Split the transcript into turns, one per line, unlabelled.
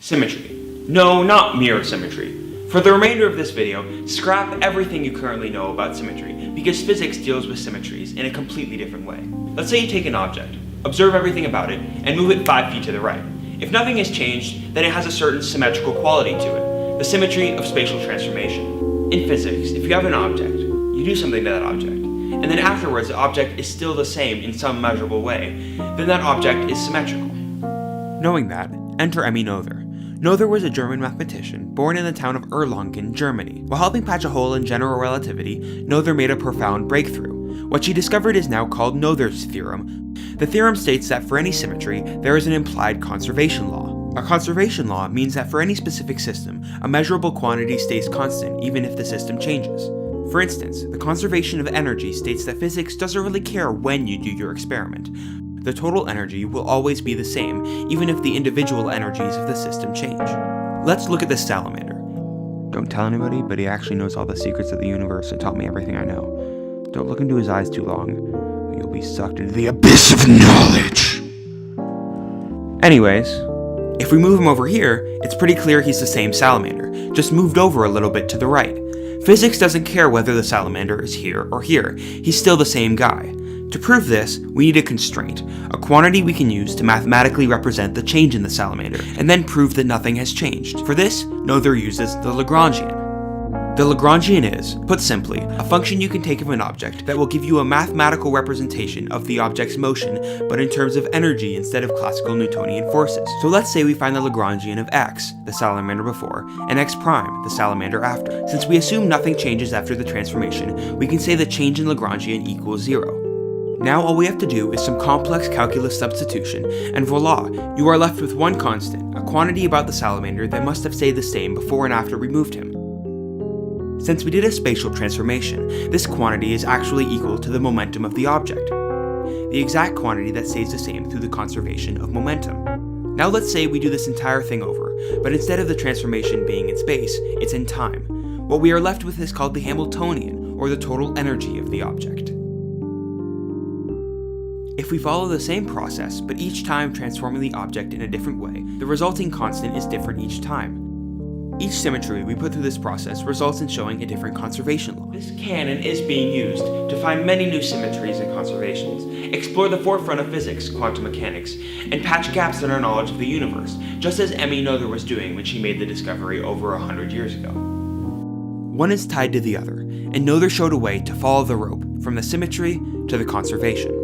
Symmetry. No, not mirror symmetry. For the remainder of this video, scrap everything you currently know about symmetry, because physics deals with symmetries in a completely different way. Let's say you take an object, observe everything about it, and move it 5 feet to the right. If nothing has changed, then it has a certain symmetrical quality to it, the symmetry of spatial transformation. In physics, if you have an object, you do something to that object, and then afterwards the object is still the same in some measurable way, then that object is symmetrical. Knowing that, enter Noether. Noether was a German mathematician born in the town of Erlangen, Germany. While helping patch a hole in general relativity, Noether made a profound breakthrough. What she discovered is now called Noether's theorem. The theorem states that for any symmetry, there is an implied conservation law. A conservation law means that for any specific system, a measurable quantity stays constant even if the system changes. For instance, the conservation of energy states that physics doesn't really care when you do your experiment. The total energy will always be the same, even if the individual energies of the system change. Let's look at this salamander. Don't tell anybody, but he actually knows all the secrets of the universe and taught me everything I know. Don't look into his eyes too long, or you'll be sucked into the abyss of knowledge. Anyways, if we move him over here, it's pretty clear he's the same salamander, just moved over a little bit to the right. Physics doesn't care whether the salamander is here or here, he's still the same guy. To prove this, we need a constraint, a quantity we can use to mathematically represent the change in the salamander, and then prove that nothing has changed. For this, Noether uses the Lagrangian. The Lagrangian is, put simply, a function you can take of an object that will give you a mathematical representation of the object's motion, but in terms of energy instead of classical Newtonian forces. So let's say we find the Lagrangian of x, the salamander before, and x prime, the salamander after. Since we assume nothing changes after the transformation, we can say the change in Lagrangian equals 0. Now all we have to do is some complex calculus substitution, and voila, you are left with one constant, a quantity about the salamander that must have stayed the same before and after we moved him. Since we did a spatial transformation, this quantity is actually equal to the momentum of the object, the exact quantity that stays the same through the conservation of momentum. Now let's say we do this entire thing over, but instead of the transformation being in space, it's in time. What we are left with is called the Hamiltonian, or the total energy of the object. If we follow the same process, but each time transforming the object in a different way, the resulting constant is different each time. Each symmetry we put through this process results in showing a different conservation law. This canon is being used to find many new symmetries and conservations, explore the forefront of physics, quantum mechanics, and patch gaps in our knowledge of the universe, just as Noether was doing when she made the discovery over 100 years ago. One is tied to the other, and Noether showed a way to follow the rope from the symmetry to the conservation.